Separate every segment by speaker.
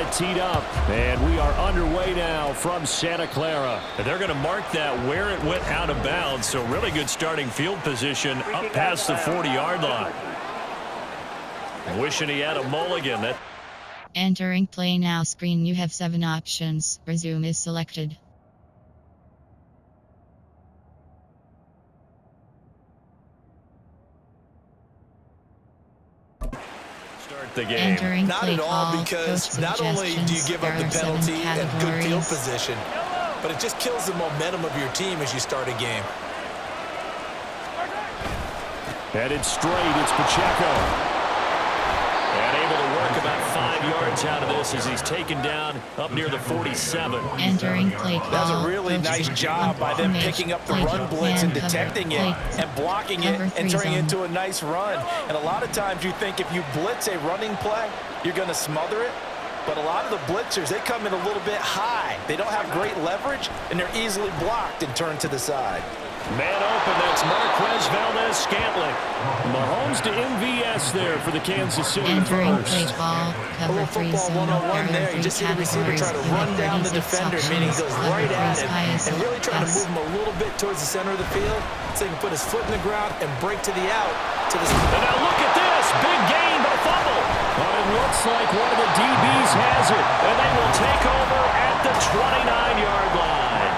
Speaker 1: got it teed up. And we are underway now from Santa Clara.
Speaker 2: And they're going to mark that where it went out of bounds. So really good starting field position up past the 40-yard line. Wishing he had a mulligan.
Speaker 3: Entering play now screen, you have 7 options. Resume is selected.
Speaker 2: The game.
Speaker 4: Not at all, because not only do you give up the penalty and good field position, but it just kills the momentum of your team as you start a game.
Speaker 1: Headed straight, it's Pacheco.
Speaker 2: And able to work about 5 yards out of this as he's taken down up near the 47.
Speaker 3: Entering play call.
Speaker 4: That was a really nice job by them picking up the run blitz and detecting it and blocking it and turning it into a nice run. And a lot of times you think if you blitz a running play, you're going to smother it. But a lot of the blitzers, they come in a little bit high. They don't have great leverage, and they're easily blocked and turned to the side.
Speaker 1: Man open, that's Marquez Valdez-Scantling. Mahomes to MVS there for the Kansas City first.
Speaker 3: Ball,
Speaker 4: a little football one-on-one there. You just see the receiver try to run down the defender, meaning he goes right at him and really trying to move him a little bit towards the center of the field so he can put his foot in the ground and break to the out.
Speaker 1: And now look at this. Big gain, but a fumble. But it looks like one of the DBs has it, and they will take over at the 29-yard line.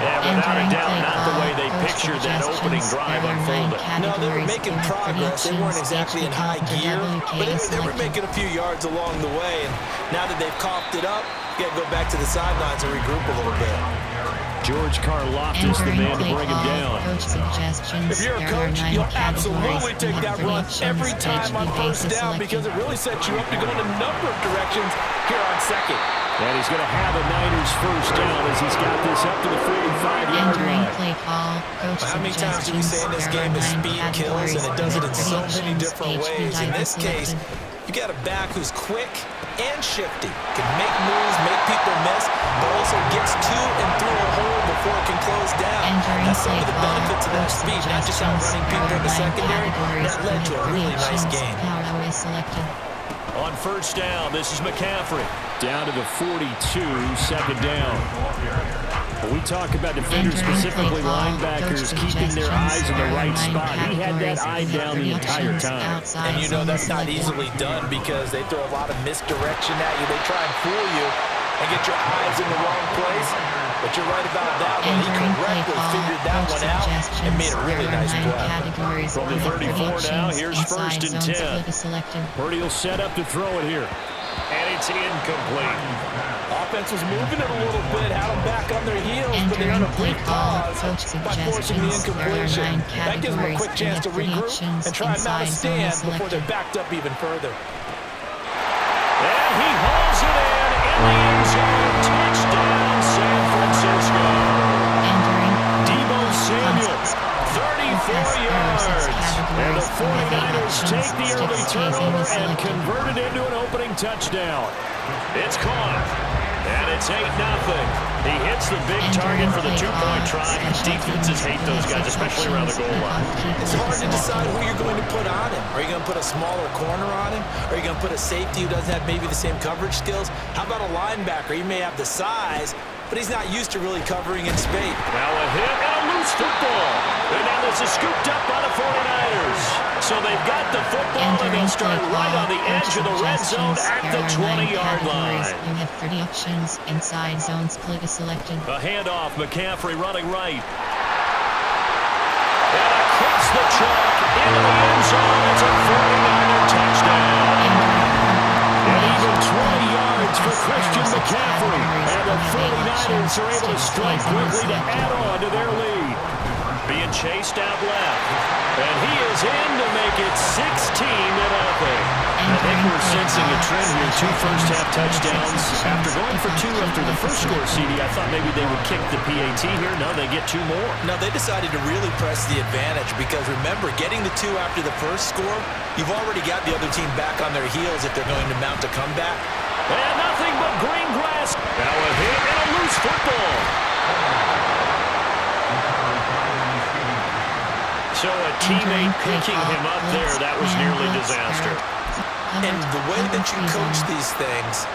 Speaker 1: Yeah, without a doubt, not the way they pictured that opening drive unfolded.
Speaker 4: No, they were making progress. They weren't exactly in high gear, but they were making a few yards along the way. And now that they've coughed it up, you got to go back to the sidelines and regroup a little bit.
Speaker 1: George Karlaftis, the man to bring him down.
Speaker 4: If you're a coach, you'll absolutely take that run every time on first down because it really sets you up to go in a number of directions here on second.
Speaker 1: And he's going to have a Niners first down as he's got this up to the 45-yard line.
Speaker 4: How many times do we say in this game that speed kills, and it does it in so many different ways? In this case, you got a back who's quick and shifty, can make moves, make people miss, but also gets to and through a hole before it can close down. That's some of the benefits of that speed, not just outrunning people in the secondary. That led to a really nice game.
Speaker 1: On first down, this is McCaffrey. Down to the 42, second down. When we talk about defenders, specifically linebackers, keeping their eyes in the right spot. He had that eye down the entire time.
Speaker 4: And you know that's not easily done because they throw a lot of misdirection at you. They try and fool you and get your eyes in the wrong place. But you're right about that one. He correctly figured that one out and made a really nice play.
Speaker 1: From the 34 now, here's first and 10. Purdy will set up to throw it here. And it's incomplete.
Speaker 4: Offense was moving it a little bit, had them back on their heels, but they earned a brief pause by forcing the incompletion. That gives them a quick chance to regroup and try and mount a stand before they're backed up even further.
Speaker 1: And he hauls it in the end zone. Touchdown, San Francisco. Deebo Samuel, 34 yards. And the 49ers take the early turnover and convert it into an opening touchdown. It's caught. And it's 8-0. He hits the big target for the two-point try. Defenses hate those guys, especially around the goal line.
Speaker 4: It's hard to decide who you're going to put on him. Are you going to put a smaller corner on him? Are you going to put a safety who doesn't have maybe the same coverage skills? How about a linebacker? He may have the size, but he's not used to really covering in space.
Speaker 1: Now a hit and a loose football. And now this is scooped up by the 49ers. So they've got the football, and they'll start right on the edge of the red zone at the 20-yard line.
Speaker 3: You have 30 options. Inside zone split is selected.
Speaker 1: A handoff, McCaffrey running right. And across the chalk into the end zone. It's a 49er touchdown. And even 20 yards for Christian McCaffrey. And the 49ers are able to strike quickly to add on to their lead. Being chased out left. And he is in to make it 16-0. I think we're sensing a trend here. 2 first-half touchdowns. After going for 2 after the first score, CD, I thought maybe they would kick the PAT here. No, they get 2 more.
Speaker 4: No, they decided to really press the advantage because, remember, getting the 2 after the first score, you've already got the other team back on their heels if they're going to mount a comeback.
Speaker 1: And nothing but green grass. Now a hit and a loose football. So a teammate picking him up there, that was nearly disaster.
Speaker 4: And the way that you coach these things,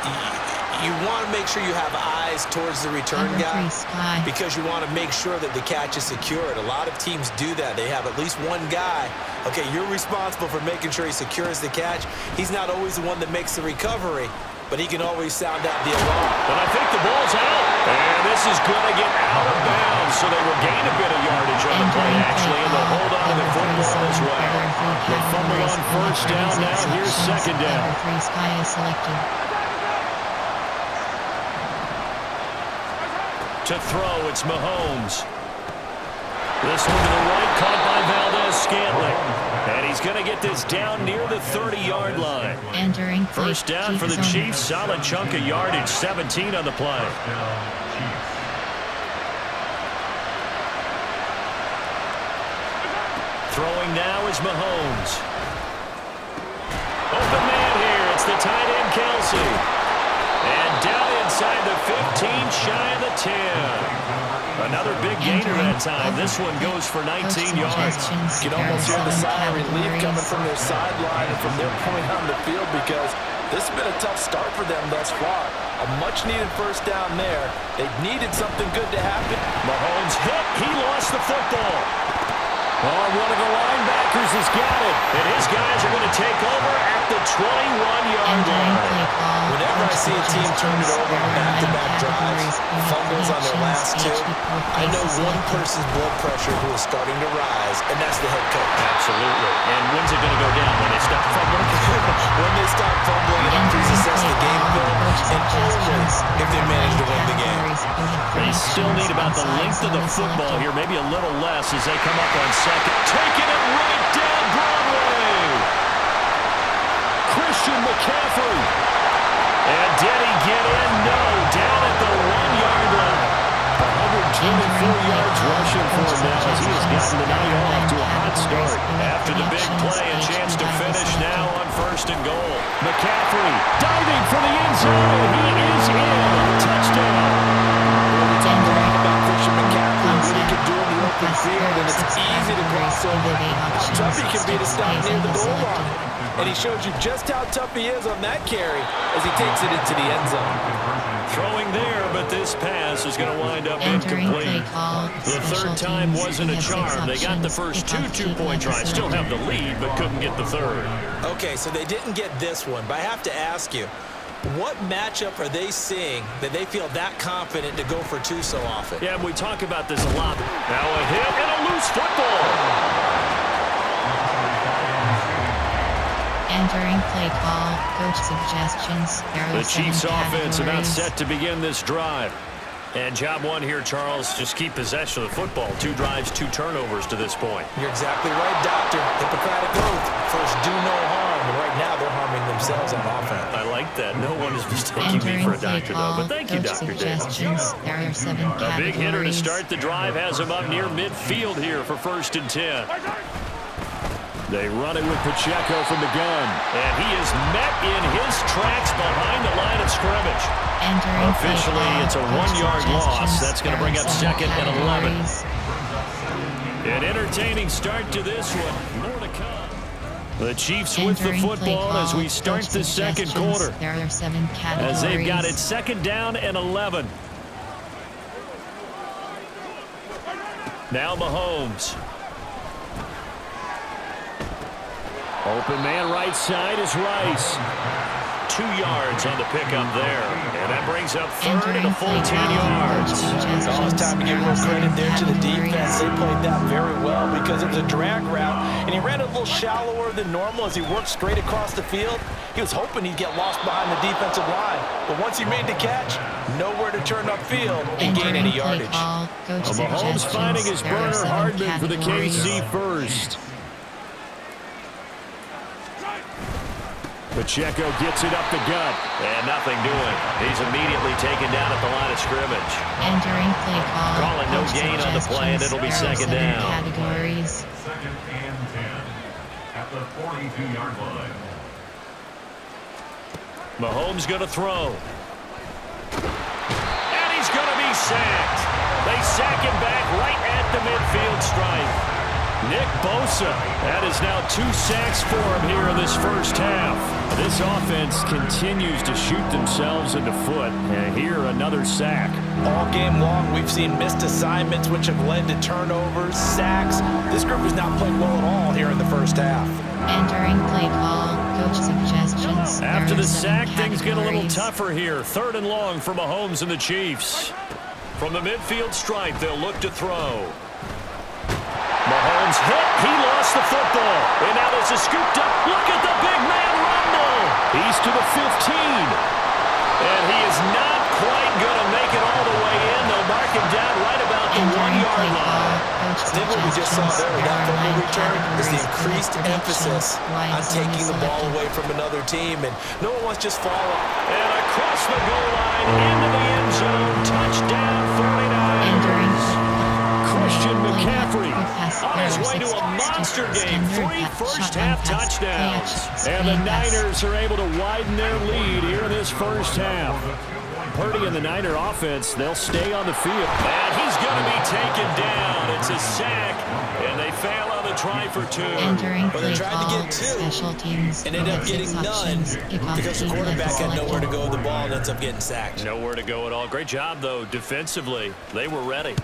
Speaker 4: you want to make sure you have eyes towards the return guy because you want to make sure that the catch is secured. A lot of teams do that. They have at least one guy. Okay, you're responsible for making sure he secures the catch. He's not always the one that makes the recovery, but he can always sound out the alarm.
Speaker 2: But I think the ball's out. And this is going to get out of bounds, so they will gain a bit of yardage on the play, actually, and they'll hold on to the football as well. They fumble on first down now. Here's second down. To throw, it's Mahomes. This one to the right, caught by Valdez-Scantling. And he's going to get this down near the 30-yard line. First down for the Chiefs. Solid chunk of yardage, 17 on the play. Throwing now is Mahomes. Open man here. It's the tight end, Kelsey. And down inside the 15, shy of the 10. Another big gainer that time. This one goes for 19 yards.
Speaker 5: You can almost hear the sigh of relief coming from their sideline and from their point on the field because this has been a tough start for them thus far. A much-needed first down there. They needed something good to happen.
Speaker 2: Mahomes hit. He lost the football. Oh, one of the linebackers has got it. And his guys are going to take over at the 21-yard line.
Speaker 4: Whenever I see a team turn it over on back-to-back drives, fumbles on their last two, I know one person's blood pressure who is starting to rise, and that's the head coach.
Speaker 2: Absolutely. And when's it going to go down? When they stop fumbling?
Speaker 4: When they stop fumbling and referees assess the game film, and only if they manage to win the game.
Speaker 2: They still need about the length of the football here, maybe a little less as they come up on second. Taking it right down Broadway. Christian McCaffrey. And did he get in? No. Down at the 1-yard line. 124 yards rushing for him now as he has gotten the night off to a hot start. After the big play, a chance to finish now on first and goal. McCaffrey diving for the end zone. He is in. Touchdown.
Speaker 5: We're talking about Christian McCaffrey, what he can do in the open field, and it's easy to cross over. How tough he can be to stop near the goal line. And he shows you just how tough he is on that carry as he takes it into the end zone.
Speaker 2: Throwing there, but this pass is going to wind up incomplete. The third time wasn't a charm. They got the first two-point tries. Still have the lead, but couldn't get the third.
Speaker 4: Okay, so they didn't get this one, but I have to ask you, what matchup are they seeing that they feel that confident to go for two so often?
Speaker 2: Yeah, we talk about this a lot. Now a hit and a loose football.
Speaker 3: Entering play call, coach suggestions.
Speaker 2: The Chiefs offense about set to begin this drive. And job one here, Charles, just keep possession of the football. 2 drives, 2 turnovers to this point.
Speaker 4: You're exactly right, Doctor. Hippocratic oath. First, do no harm. And right now, they're harming themselves on offense.
Speaker 2: I like that. No one is mistaking me for a doctor, though. But thank you, Dr. Dale. A big hitter to start the drive has him up near midfield here for first and 10. They run it with Pacheco from the gun. And he is met in his tracks behind the line of scrimmage. Officially, it's a 1-yard loss. That's going to bring up second and 11. An entertaining start to this one. More to come. The Chiefs with the football as we start the second quarter. As they've got it second down and 11. Now Mahomes. Open man right side is Rice. 2 yards on the pickup there. And that brings up third and a full 10 yards.
Speaker 5: It's time to give real credit there to the defense. They played that very well because it was a drag route, and he ran a little shallower than normal as he worked straight across the field. He was hoping he'd get lost behind the defensive line. But once he made the catch, nowhere to turn upfield and gain any yardage.
Speaker 2: Mahomes finding his burner Hardman for the KC first. Pacheco gets it up the gut. And nothing doing. He's immediately taken down at the line of scrimmage.
Speaker 3: Entering play call.
Speaker 2: Calling no gain on the play, and it'll be second down.
Speaker 3: Categories.
Speaker 6: Second and 10 at the 42-yard line.
Speaker 2: Mahomes going to throw. And he's going to be sacked. They sack him back right at the midfield stripe.
Speaker 1: Nick Bosa. That is now 2 sacks for him here in this first half. This offense continues to shoot themselves in the foot. And here, another sack.
Speaker 5: All game long, we've seen missed assignments, which have led to turnovers, sacks. This group has not played well at all here in the first half.
Speaker 3: Entering play call, coach suggestions.
Speaker 1: After the sack, things get a little tougher here. 3rd and long for Mahomes and the Chiefs. From the midfield stripe, they'll look to throw. Mahomes hit. He lost the football. And now there's a scooped up. Look at the big man rumble. He's to the 15. And he is not quite going to make it all the way in. They'll mark him down right about the 1-yard line.
Speaker 5: I think what we just saw there with that fumble return is the increased emphasis on taking the ball away from another team. And no one wants just follow.
Speaker 1: And across the goal line, into the end zone. Touchdown, 49ers. Christian McCaffrey on his way to a monster game. 3 first-half touchdowns. And the Niners are able to widen their lead here in this first half. Purdy and the Niner offense, they'll stay on the field. And he's going to be taken down. It's a sack, and they fail on the try for 2.
Speaker 3: Entering
Speaker 5: Well, they
Speaker 3: play
Speaker 5: tried to
Speaker 3: call,
Speaker 5: get 2
Speaker 3: special teams.
Speaker 5: and ended up getting none because the quarterback had nowhere to
Speaker 3: go.
Speaker 5: go with the ball and ends up getting sacked.
Speaker 1: Nowhere to go at all. Great job, though, defensively. They were ready.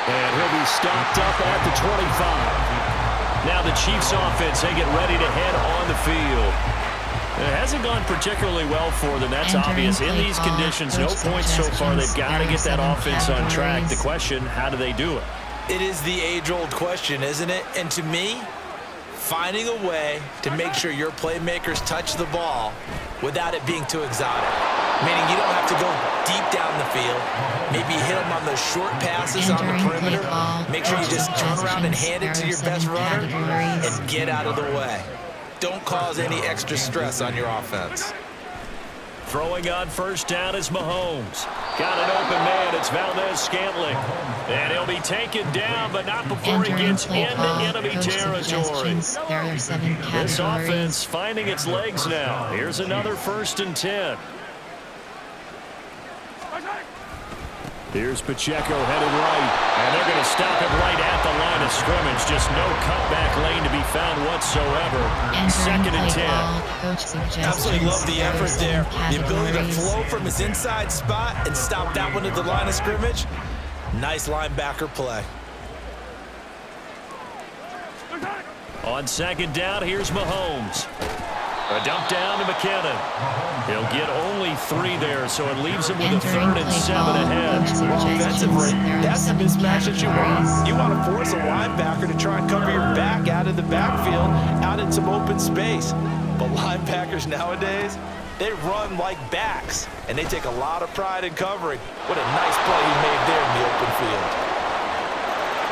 Speaker 1: And he'll be stopped up at the 25. Now the Chiefs offense, they get ready to head on the field. It hasn't gone particularly well for them. That's obvious. In these conditions, no points so far. They've got to get that offense on track. The question, how do they do it?
Speaker 5: It is the age-old question, isn't it? And to me, finding a way to make sure your playmakers touch the ball without it being too exotic. Meaning you don't have to go deep down the field. Maybe hit them on those short passes on the perimeter. Make sure you just turn around and hand it to your best runner and get out of the way. Don't cause any extra stress on your offense.
Speaker 1: Throwing on first down is Mahomes. Got an open man. It's Valdez-Scantling. And he'll be taken down, but not before he gets into enemy territory.
Speaker 3: There are 7 categories.
Speaker 1: This offense finding its legs now. Here's another 1st and 10. Here's Pacheco headed right, and they're going to stop it right at the line of scrimmage. Just no cutback lane to be found whatsoever. 2nd and 10.
Speaker 5: Absolutely love the effort there. The ability to flow from his inside spot and stop that one at the line of scrimmage. Nice linebacker play.
Speaker 1: On 2nd down, here's Mahomes. A dump down to McKinnon. He'll get only 3 there, so it leaves him with a 3rd and 7 ahead.
Speaker 5: Well, offensively, that's the mismatch that you want. You want to force a linebacker to try and cover your back out of the backfield, out in some open space. But linebackers nowadays, they run like backs, and they take a lot of pride in covering. What a nice play he made there in the open field.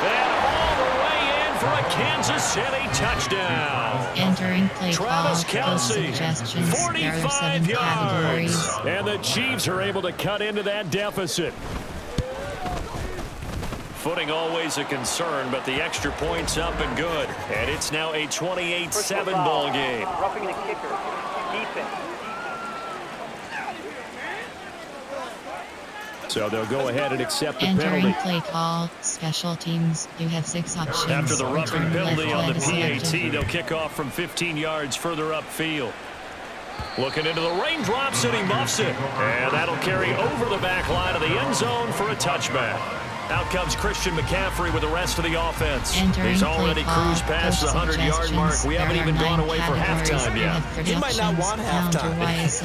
Speaker 1: And all the way in for a Kansas City touchdown.
Speaker 3: Entering play
Speaker 1: Travis
Speaker 3: call,
Speaker 1: Kelce,
Speaker 3: suggestions.
Speaker 1: 45 yards.
Speaker 3: Categories.
Speaker 1: And the Chiefs are able to cut into that deficit. Footing always a concern, but the extra point's up and good. And it's now a 28-7 ball game.
Speaker 7: Roughing the kicker. Defense.
Speaker 1: So they'll go ahead and accept the
Speaker 3: Entering
Speaker 1: penalty.
Speaker 3: play call, special teams. You have 6 options.
Speaker 1: After the roughing
Speaker 3: Return
Speaker 1: penalty
Speaker 3: left
Speaker 1: on the
Speaker 3: leg
Speaker 1: PAT,
Speaker 3: selected.
Speaker 1: they'll kick off from 15 yards further upfield. Looking into the raindrops, and he muffs it. And that'll carry over the back line of the end zone for a touchback. Out comes Christian McCaffrey with the rest of the offense.
Speaker 3: Entering
Speaker 1: He's already
Speaker 3: play call,
Speaker 1: cruised past the 100-yard mark. We haven't even gone away for halftime yet.
Speaker 5: He might not want halftime.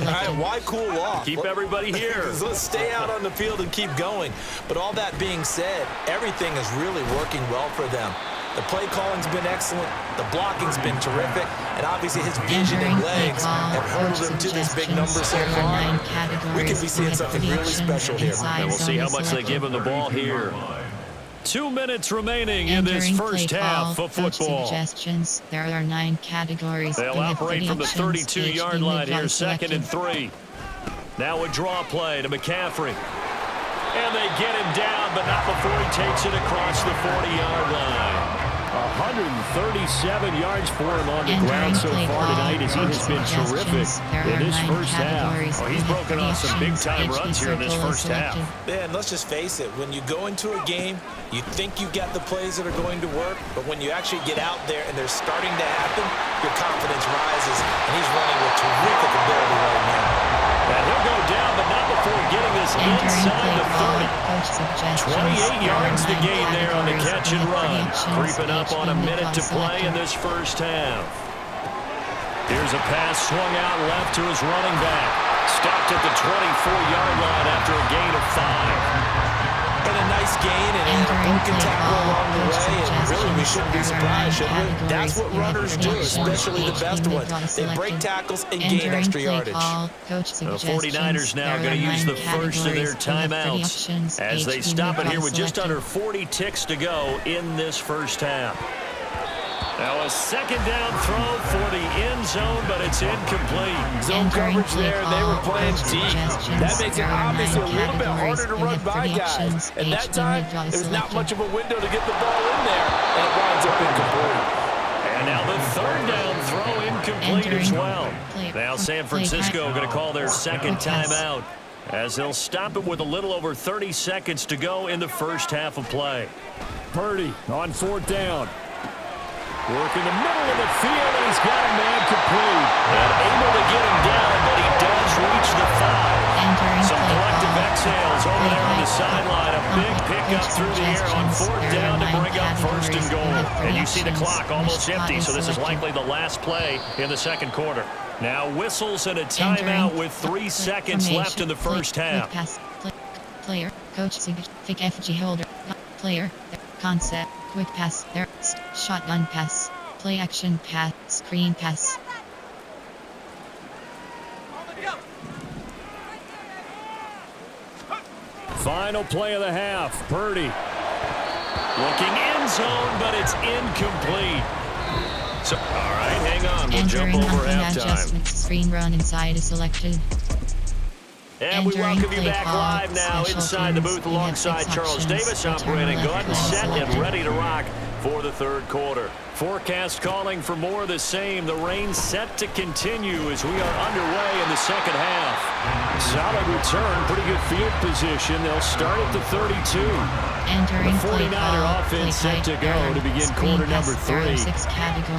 Speaker 5: All right, why cool off?
Speaker 1: Keep everybody here.
Speaker 5: Let's stay out on the field and keep going. But all that being said, everything is really working well for them. The play calling's been excellent. The blocking's been terrific. And obviously his vision and legs have hurdled him to this big number so far. We could be seeing something really special here.
Speaker 1: And we'll see how much they give him the ball here. 2 minutes remaining in this first half of football.
Speaker 3: Suggestions. There are 9 categories.
Speaker 1: They'll operate from the 32-yard line here, 2nd and 3. Now a draw play to McCaffrey. And they get him down, but not before he takes it across the 40-yard line. 137 yards for him on the ground so far tonight as he has been terrific in this first half.
Speaker 2: Oh, he's broken off some big-time runs here in this first half.
Speaker 4: Man, let's just face it. When you go into a game, you think you got the plays that are going to work, but when you actually get out there and they're starting to happen, your confidence rises, and he's running with terrific ability right now.
Speaker 1: And he'll go down, but not before getting this inside the 30. 28 yards to gain there on the catch and run. Creeping up on a minute to play in this first half. Here's a pass swung out left to his running back. Stopped at the 24-yard line after a gain of 5.
Speaker 4: And a nice gain and a broken tackle along the way, and really we shouldn't be surprised, should we? That's what runners do, especially the best ones. They break tackles and gain extra yardage.
Speaker 1: The 49ers now going to use the first of their timeouts as they stop it here with just under 40 ticks to go in this first half. Now a second down throw for the end zone, but it's incomplete.
Speaker 5: Zone coverage there, they were playing deep. That makes it obviously a little bit harder to run by guys. At that time, there's not much of a window to get the ball in there, and it winds up incomplete.
Speaker 1: And now the third down throw incomplete as well. Now San Francisco going to call their second timeout as they'll stop it with a little over 30 seconds to go in the first half of play. Purdy on fourth down. Working the middle of the field, and he's got a man complete. And able to get him down, but he does reach the 5. Some collective exhales over there on the sideline. A big pickup through the air on fourth down to bring up first and goal. And you see the clock almost empty, so this is likely the last play in the second quarter. Now whistles and a timeout with 3 seconds left in the first half.
Speaker 3: Player, coach, fake FG holder, player, concept. Quick pass, there, shotgun pass, play action pass, screen pass.
Speaker 1: Final play of the half, Purdy. Looking end zone, but it's incomplete. So, all right, hang on, we'll jump over halftime.
Speaker 3: Screen run inside is selected.
Speaker 1: And we welcome you back live now inside the booth alongside Charles Davis. I'm Brandon Gordon, set and ready to rock for the third quarter. Forecast calling for more of the same. The rain set to continue as we are underway in the second half. Solid return, pretty good field position. They'll start at the 32. The 49er offense set to go to begin quarter number 3.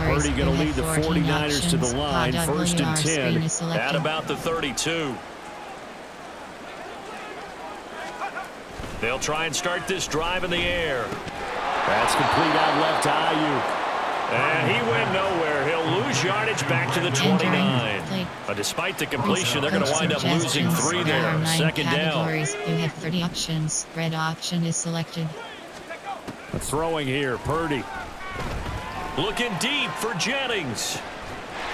Speaker 1: Purdy going to lead the 49ers to the line, first and 10 at about the 32. They'll try and start this drive in the air. That's complete out left to Ayuk. And he went nowhere. He'll lose yardage back to the 29. Despite the completion, they're going to wind up losing 3 there. Second down.
Speaker 3: You have 30 options. Red option is selected.
Speaker 1: Throwing here, Purdy. Looking deep for Jennings.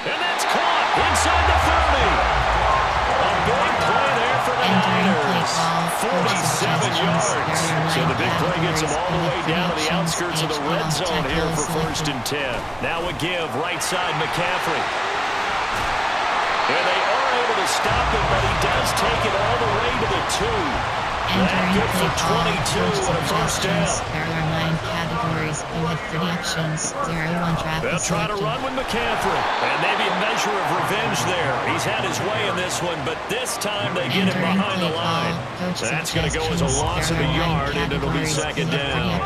Speaker 1: And that's caught inside the 30. A big play there for the Niners. 47 yards. So the big play gets them all the way down to the outskirts of the red zone here for first and 10. Now a give right side McCaffrey. And they are able to stop him, but he does take it all the way to the 2. That good for 22 and a first down.
Speaker 3: There are 9 categories. You have 30 options. 0-1 draft.
Speaker 1: They'll try to run with McCaffrey. And maybe a measure of revenge there. He's had his way in this one, but this time they get him behind the line. That's going to go as a loss of a yard, and it'll be second down.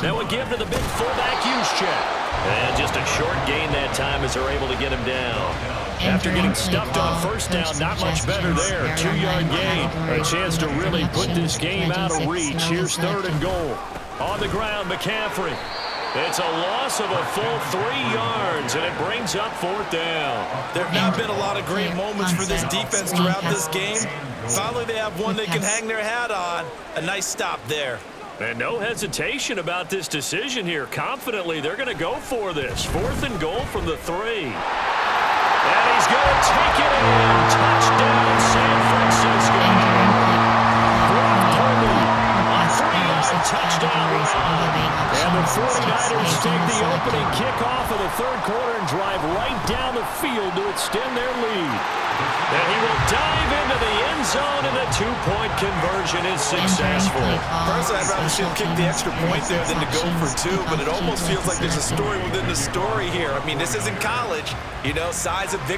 Speaker 1: Now a give to the big fullback Juszczyk. And just a short gain that time as they're able to get him down. After getting stuffed on first down, not much better there. 2-yard gain. A chance to really put this game out of reach. Here's third and goal. On the ground, McCaffrey. It's a loss of a full 3 yards, and it brings up fourth down.
Speaker 4: There have not been a lot of great moments for this defense throughout this game. Finally, they have one they can hang their hat on. A nice stop there.
Speaker 1: And no hesitation about this decision here. Confidently, they're going to go for this. Fourth and goal from the 3. And he's going to take it in. Touchdown, San Francisco. Brock Purdy on 3-yard touchdown run. And the 49ers take the opening kickoff of the third quarter and drive right down the field to extend their lead. And he will dive into the end zone in the two-point conversion is successful.
Speaker 5: Personally, I'd rather see him kick the extra point there than to go for two, but it almost feels like there's a story within the story here. I mean, this isn't college. You know, size of victory.